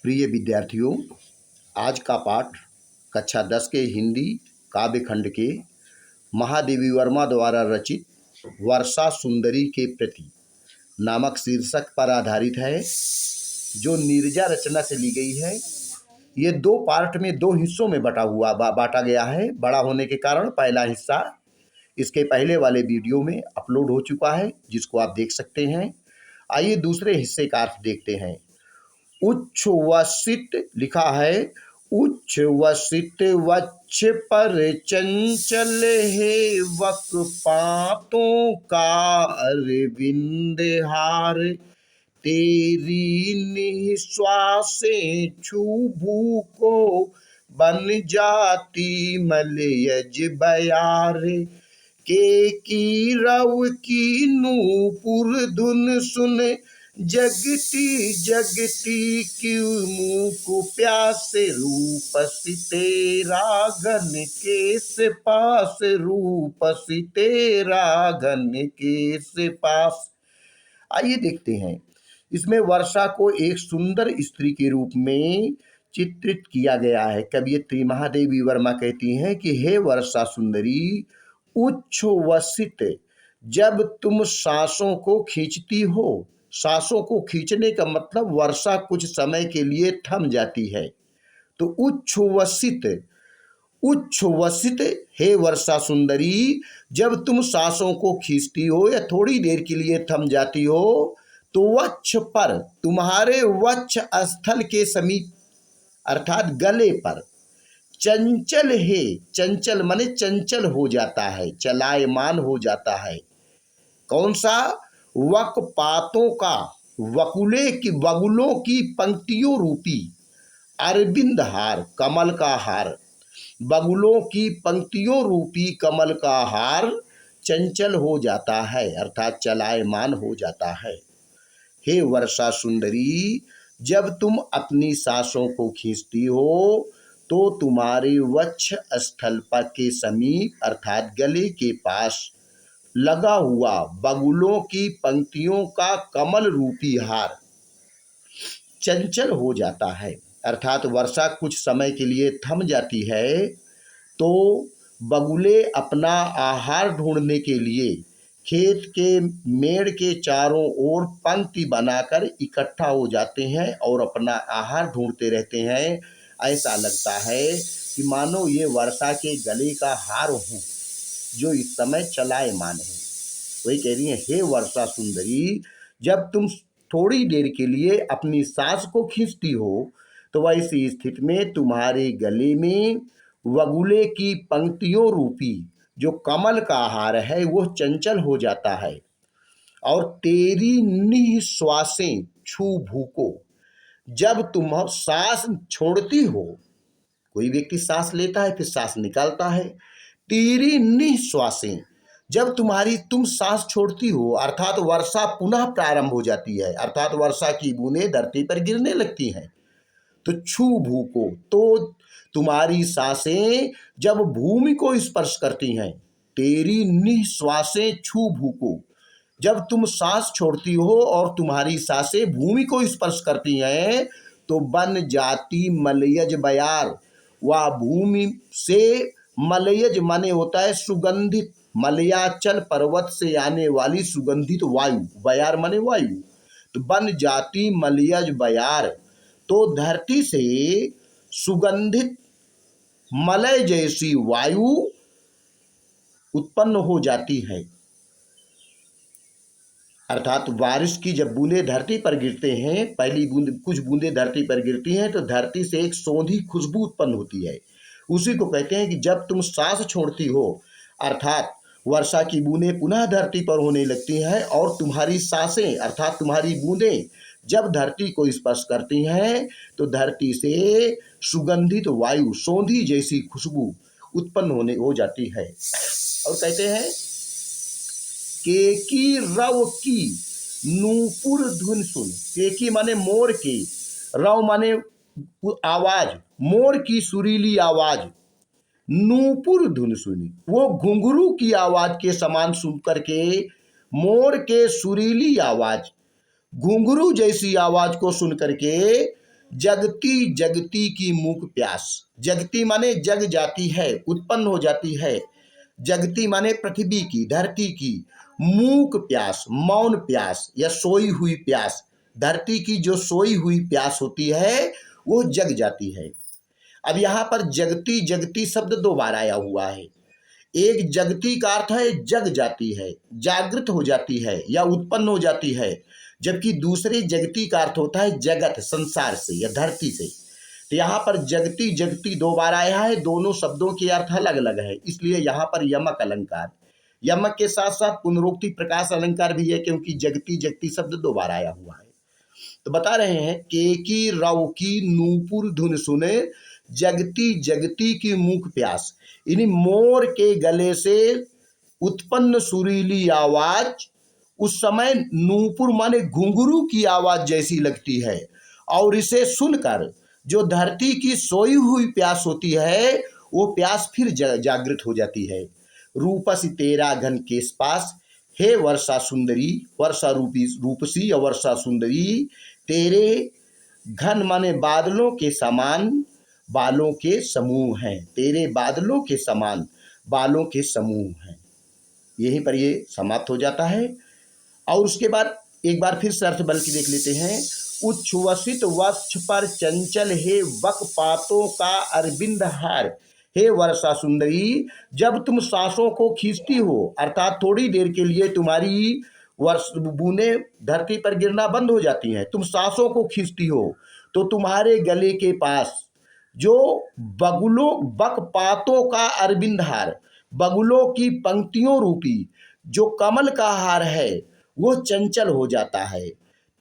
प्रिय विद्यार्थियों, आज का पाठ कक्षा 10 के हिंदी काव्य खंड के महादेवी वर्मा द्वारा रचित वर्षा सुंदरी के प्रति नामक शीर्षक पर आधारित है, जो नीरजा रचना से ली गई है। ये दो पार्ट में दो हिस्सों में बांटा गया है। बड़ा होने के कारण पहला हिस्सा इसके पहले वाले वीडियो में अपलोड हो चुका है, जिसको आप देख सकते हैं। आइए दूसरे हिस्से का अर्थ देखते हैं। उच्छ्वसित लिखा है, उच्छ्वसित वक्ष पर चंचल है वक पातों का अरविंद हार, तेरी निश्वासें छू भू को बन जाती मलयज बयार, के की रव की नूपुर धुन सुन जगती जगती क्यों मुँह को प्यासे, रूप सी तेरा घन के पास, रूप सी तेरा घन के पास। आइए देखते हैं। इसमें वर्षा को एक सुंदर स्त्री के रूप में चित्रित किया गया है। कवयित्री महादेवी वर्मा कहती हैं कि हे वर्षा सुंदरी, उच्छ्वसित, जब तुम सांसों को खींचती हो। सांसों को खींचने का मतलब वर्षा कुछ समय के लिए थम जाती है। तो उच्छ्वसित, उच्छ्वसित हे वर्षा सुंदरी, जब तुम सांसों को खींचती हो या थोड़ी देर के लिए थम जाती हो, तो वक्ष पर, तुम्हारे वक्ष स्थल के समीप अर्थात गले पर, चंचल है, चंचल माने चंचल हो जाता है, चलायमान हो जाता है। कौन सा? वक पातों का, वगुलों की पंक्तियों रूपी अरविंद हार, कमल का हार। बगुलों की पंक्तियों रूपी कमल का हार चंचल हो जाता है, अर्थात चलायमान हो जाता है। हे वर्षा सुंदरी, जब तुम अपनी सांसों को खींचती हो, तो तुम्हारे वक्ष स्थल पर के समीप अर्थात गले के पास लगा हुआ बगुलों की पंक्तियों का कमल रूपी हार चंचल हो जाता है। अर्थात वर्षा कुछ समय के लिए थम जाती है, तो बगुले अपना आहार ढूंढने के लिए खेत के मेड़ के चारों ओर पंक्ति बनाकर इकट्ठा हो जाते हैं और अपना आहार ढूंढते रहते हैं। ऐसा लगता है कि मानो ये वर्षा के गले का हार हो, जो इस समय चलायमान है। वही कह रही है, हे वर्षा सुंदरी, जब तुम थोड़ी देर के लिए अपनी सांस को खींचती हो, तो वैसी स्थिति में तुम्हारे गले में वगुले की पंक्तियों रूपी जो कमल का हार है वो चंचल हो जाता है। और तेरी निश्वासें छू भू को, जब तुम सांस छोड़ती हो, कोई व्यक्ति सांस लेता है फिर सांस निकालता है, तेरी निश्वासें, जब तुम सांस छोड़ती हो, अर्थात वर्षा पुनः प्रारंभ हो जाती है, अर्थात वर्षा की बूंदें धरती पर गिरने लगती हैं, तो छू भू को, तो तुम्हारी सांसें जब भूमि को स्पर्श करती हैं, तेरी निश्वासें छू भू को, जब तुम सांस छोड़ती हो और तुम्हारी सांसें भूमि को स्पर्श करती हैं, तो बन जाती मलयज बयार। वह भूमि से, मलयज माने होता है सुगंधित, मलयाचल पर्वत से आने वाली सुगंधित वायु, बयार माने वायु, तो बन जाती मलयज बयार, तो धरती से सुगंधित मलय जैसी वायु उत्पन्न हो जाती है। अर्थात बारिश की जब बूंदें धरती पर गिरते हैं, पहली बूंद, कुछ बूंदें धरती पर गिरती हैं, तो धरती से एक सौंधी खुशबू उत्पन्न होती है। उसी को कहते हैं कि जब तुम सांस छोड़ती हो, अर्थात वर्षा की बूंदें पुनः धरती पर होने लगती हैं और तुम्हारी सांसें अर्थात तुम्हारी बूंदें जब धरती को स्पर्श करती हैं, तो धरती से सुगंधित वायु, सौंधी जैसी खुशबू उत्पन्न हो जाती है। और कहते हैं, केकी रव की नूपुर धुन सुन, केकी माने मोर की, रव माने आवाज, मोर की सुरीली आवाज, नूपुर धुन सुनी, वो घुंघरू की आवाज के समान सुन करके, मोर के सुरीली आवाज, घुंघरू जैसी आवाज को सुन करके जगती जगती की मूक प्यास। जगती माने जग जाती है, उत्पन्न हो जाती है। जगती माने पृथ्वी की, धरती की। मूक प्यास, मौन प्यास या सोई हुई प्यास। धरती की जो सोई हुई प्यास होती है वो जग जाती है। अब यहाँ पर जगती जगती शब्द दो बार आया हुआ है। एक जगती का अर्थ है जग जाती है, जागृत हो जाती है या उत्पन्न हो जाती है, जबकि दूसरे जगती का अर्थ होता है जगत, संसार से या धरती से। तो यहाँ पर जगती जगती दो बार आया है, दोनों शब्दों के अर्थ अलग अलग है, इसलिए यहाँ पर यमक अलंकार। यमक के साथ साथ पुनरोक्ति प्रकाश अलंकार भी है, क्योंकि जगती जगती शब्द दो बार आया हुआ है। तो बता रहे हैं केकी रव की नूपुर धुन सुने, जगती जगती की मूक प्यास। यानी मोर के गले से उत्पन्न सुरीली आवाज उस समय नूपुर माने घुंघरू की आवाज जैसी लगती है, और इसे सुनकर जो धरती की सोई हुई प्यास होती है वो प्यास फिर जागृत हो जाती है। रूपस तेरा घन केस पास, हे वर्षा सुंदरी, वर्षा रूपी रूपसी या वर्षा सुंदरी, तेरे घन माने बादलों के समान बालों के समूह हैं। तेरे बादलों के समान बालों के समूह हैं। यहीं पर ये समाप्त हो जाता है। और उसके बाद एक बार फिर से अर्थ बल की देख लेते हैं। उच्छ्वसित वक्ष पर चंचल हे वक पातों का अरविंद हार, हे वर्षा सुंदरी, जब तुम सांसों को खींचती हो, अर्थात थोड़ी देर के लिए तुम्हारी वर्ष बूंदे धरती पर गिरना बंद हो जाती हैं, तुम सांसों को खींचती हो, तो तुम्हारे गले के पास जो बगुलों बक पातों का अरविंद हार, बगुलों की पंक्तियों रूपी जो कमल का हार है वो चंचल हो जाता है।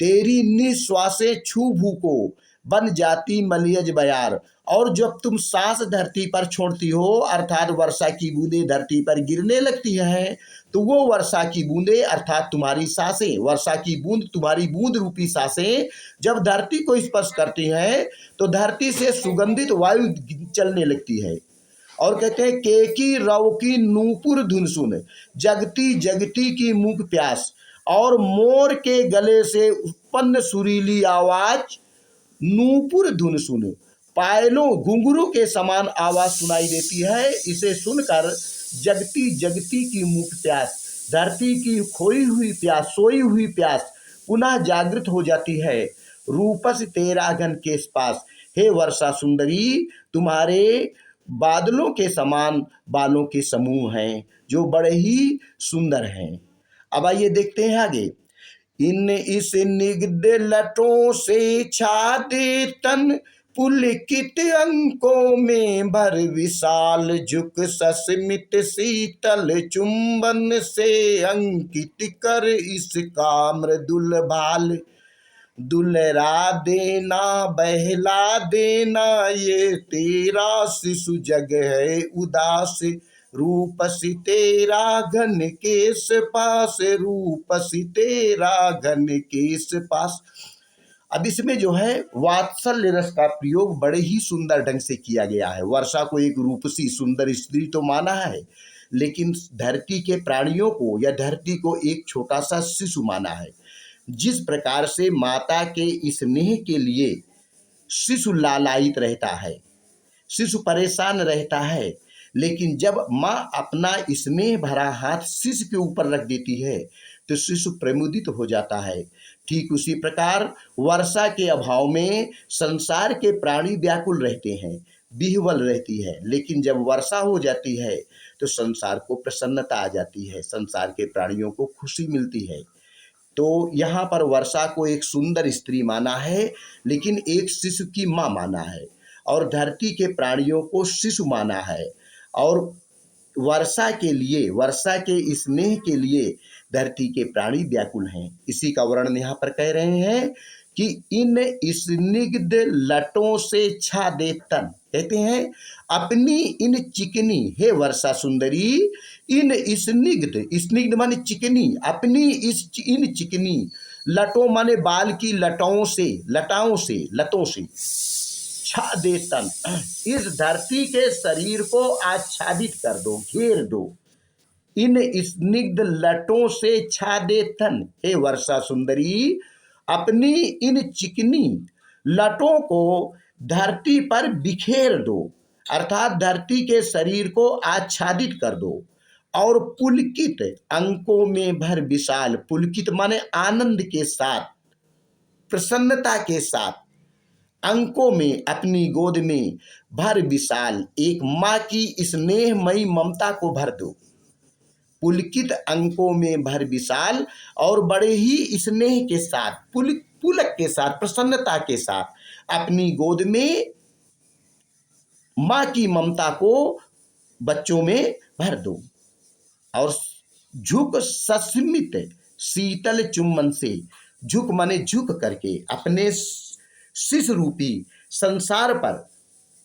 तेरी निश्वासे छू भू को बन जाती मलियज बयार, और जब तुम सांस धरती पर छोड़ती हो, अर्थात वर्षा की बूंदें धरती पर गिरने लगती हैं, तो वो वर्षा की बूंदें अर्थात तुम्हारी सांसें, वर्षा की बूंद तुम्हारी बूंद रूपी सांसें जब धरती को स्पर्श करती हैं तो धरती से सुगंधित वायु चलने लगती है। और कहते हैं केकी रव की नूपुर धुन सुन, जगती जगती की मूक प्यास, और मोर के गले से उत्पन्न सुरीली आवाज नूपुर धुन सुन, पायलों घुंघरू के समान आवाज सुनाई देती है। इसे सुनकर जगती जगती की मूक प्यास, धरती की खोई हुई प्यास, सोई हुई प्यास पुनः जागृत हो जाती है। रूपस तेरा घन केस पास, हे वर्षा सुंदरी, तुम्हारे बादलों के समान बालों के समूह हैं जो बड़े ही सुंदर हैं। अब आइए देखते हैं आगे। इन इस निग्ध लटों से छादे तन, पुलकित अंकों में भर विशाल, झुक सस्मित शीतल चुंबन से अंकित कर इसका मृदुल भाल, दुलरा देना बहला देना ये तेरा शिशु जग है उदास, रूपसी तेरा घन केस पास, रूपसी तेरा घन केस पास। अब इसमें जो है वात्सल्य रस का प्रयोग बड़े ही सुंदर ढंग से किया गया है। वर्षा को एक रूपसी सुंदर स्त्री तो माना है, लेकिन धरती के प्राणियों को या धरती को एक छोटा सा शिशु माना है। जिस प्रकार से माता के स्नेह के लिए शिशु लालायित रहता है, शिशु परेशान रहता है, लेकिन जब माँ अपना स्नेह भरा हाथ शिशु के ऊपर रख देती है तो शिशु प्रमुदित हो जाता है। ठीक उसी प्रकार वर्षा के अभाव में संसार के प्राणी व्याकुल रहते हैं, विह्वल रहती है, लेकिन जब वर्षा हो जाती है तो संसार को प्रसन्नता आ जाती है, संसार के प्राणियों को खुशी मिलती है। तो यहाँ पर वर्षा को एक सुंदर स्त्री माना है, लेकिन एक शिशु की माँ माना है, और धरती के प्राणियों को शिशु माना है। और वर्षा के लिए, वर्षा के स्नेह के लिए धरती के प्राणी व्याकुल हैं। इसी का वर्णन यहाँ पर कह रहे हैं कि इन स्निग्ध लटों से छा दे तन, कहते हैं अपनी इन चिकनी, हे वर्षा सुंदरी, इन स्निग्ध, स्निग्ध माने चिकनी, अपनी इन चिकनी लटों माने बाल की लटाओं से, लताओं से, लतों से, छा दे तन, इस धरती के शरीर को आच्छादित कर दो, घेर दो। इन स्निग्ध लटों से छा दे तन, हे वर्षा सुंदरी, अपनी इन चिकनी लटों को धरती पर बिखेर दो, अर्थात धरती के शरीर को आच्छादित कर दो। और पुलकित अंकों में भर विशाल, पुलकित माने आनंद के साथ, प्रसन्नता के साथ, अंकों में अपनी गोद में भर विशाल, एक माँ की स्नेहमयी ममता को भर दो। पुलकित अंकों में भर विशाल और बड़े ही स्नेह के साथ, पुलक के साथ, प्रसन्नता के साथ अपनी गोद में माँ की ममता को बच्चों में भर दो। और झुक सस्मित शीतल चुम्बन से, झुक माने झुक करके अपने शिशु रूपी संसार पर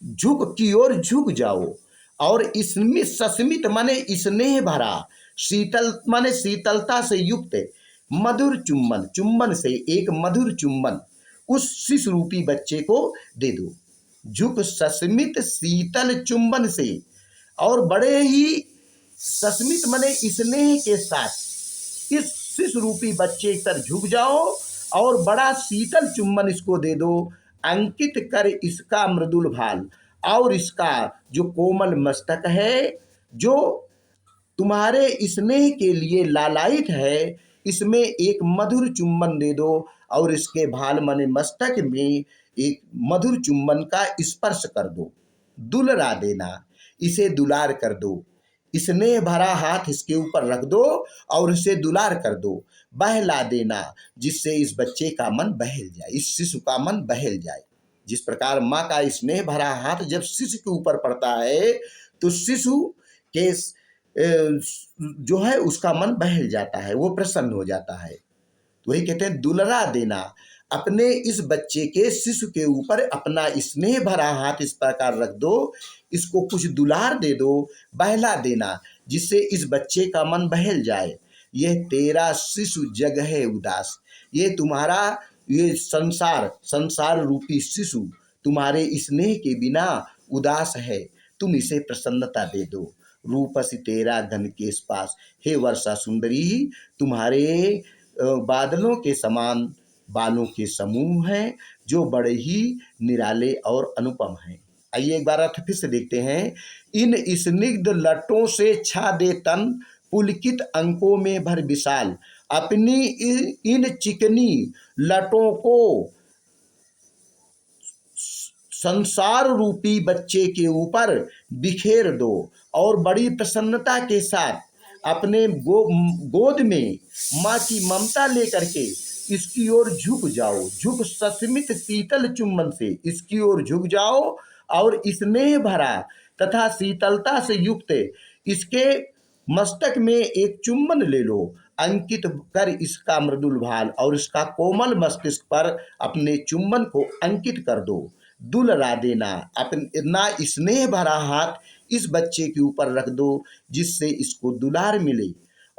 झुक की ओर झुक जाओ। और इसमें सस्मित माने स्नेह भरा, शीतल माने शीतलता से युक्त मधुर चुम्बन, चुम्बन से एक मधुर चुम्बन उस शिशु रूपी बच्चे को दे दो। झुक सस्मित शीतल चुम्बन से, और बड़े ही सस्मित माने स्नेह के साथ इस शिशु रूपी बच्चे पर झुक जाओ और बड़ा शीतल चुम्बन इसको दे दो। अंकित कर इसका मृदुल भाल, और इसका जो कोमल मस्तक है, जो तुम्हारे स्नेह के लिए लालायित है, इसमें एक मधुर चुम्बन दे दो। और इसके भाल माने मस्तक में एक मधुर चुम्बन का स्पर्श कर दो, दुलरा देना, इसे दुलार कर दो। स्नेह भरा हाथ इसके ऊपर रख दो और इसे दुलार कर दो, बहला देना, जिससे इस बच्चे का मन बहल जाए, इस शिशु का मन बहल जाए। जिस प्रकार माँ का स्नेह भरा हाथ जब शिशु के ऊपर पड़ता है तो शिशु के जो है उसका मन बहल जाता है, वो प्रसन्न हो जाता है। तो वही कहते हैं दुलरा देना, अपने इस बच्चे के शिशु के ऊपर अपना स्नेह भरा हाथ इस प्रकार रख दो, इसको कुछ दुलार दे दो, बहला देना, जिससे इस बच्चे का मन बहल जाए। यह तेरा शिशु जग है उदास, ये तुम्हारा ये संसार रूपी शिशु तुम्हारे स्नेह के बिना उदास है, तुम इसे प्रसन्नता दे दो। रूपसी तेरा घन के पास, हे वर्षा सुंदरी, तुम्हारे बादलों के समान बालों के समूह हैं, जो बड़े ही निराले और अनुपम हैं। आइए एक बार अर्थ फिर से देखते हैं। इन स्निग्ध लटों से छा दे तन, पुलकित अंकों में भर विशाल, अपनी इन चिकनी लटों को संसार रूपी बच्चे के ऊपर बिखेर दो और बड़ी प्रसन्नता के साथ अपने गोद में माँ की ममता लेकर के इसकी ओर झुक जाओ। झुक सस्मित शीतल चुम्बन से इसकी ओर झुक जाओ और स्नेह भरा तथा शीतलता से युक्त इसके मस्तक में एक चुम्बन ले लो। अंकित कर इसका मृदुल भाल और इसका कोमल मस्तिष्क पर अपने चुम्बन को अंकित कर दो। दुलरा देना, अपना स्नेह भरा हाथ इस बच्चे के ऊपर रख दो, जिससे इसको दुलार मिले,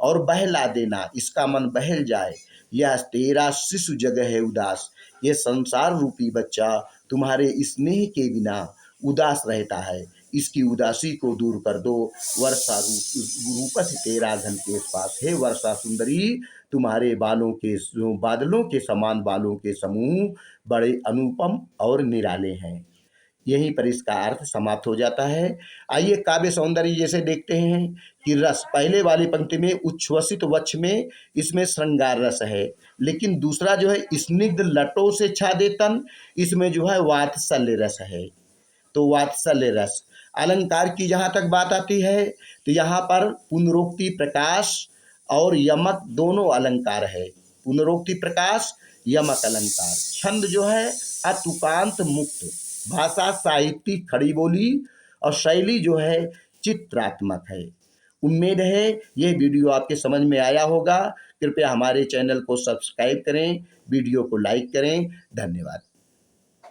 और बहला देना, इसका मन बहल जाए। यह तेरा शिशु जगह है उदास, यह संसार रूपी बच्चा तुम्हारे स्नेह के बिना उदास रहता है, इसकी उदासी को दूर कर दो। वर्षा रूपस तेरा घन के पास, हे वर्षा सुंदरी, तुम्हारे बादलों के समान बालों के समूह बड़े अनुपम और निराले हैं। यहीं पर इसका अर्थ समाप्त हो जाता है। आइए काव्य सौंदर्य जैसे देखते हैं कि रस, पहले वाली पंक्ति में उच्छ्वसित वक्ष में इसमें श्रृंगार रस है, लेकिन दूसरा जो है स्निग्ध लटों से छा दे तन, इसमें जो है वात्सल्य रस है। तो वात्सल्य रस, अलंकार की जहाँ तक बात आती है तो यहाँ पर पुनरोक्ति प्रकाश और यमक दोनों अलंकार है। पुनरोक्ति प्रकाश, यमक अलंकार। छंद जो है अतुकांत मुक्त, भाषा साहित्यिक खड़ी बोली, और शैली जो है चित्रात्मक है। उम्मीद है यह वीडियो आपके समझ में आया होगा। कृपया हमारे चैनल को सब्सक्राइब करें, वीडियो को लाइक करें। धन्यवाद।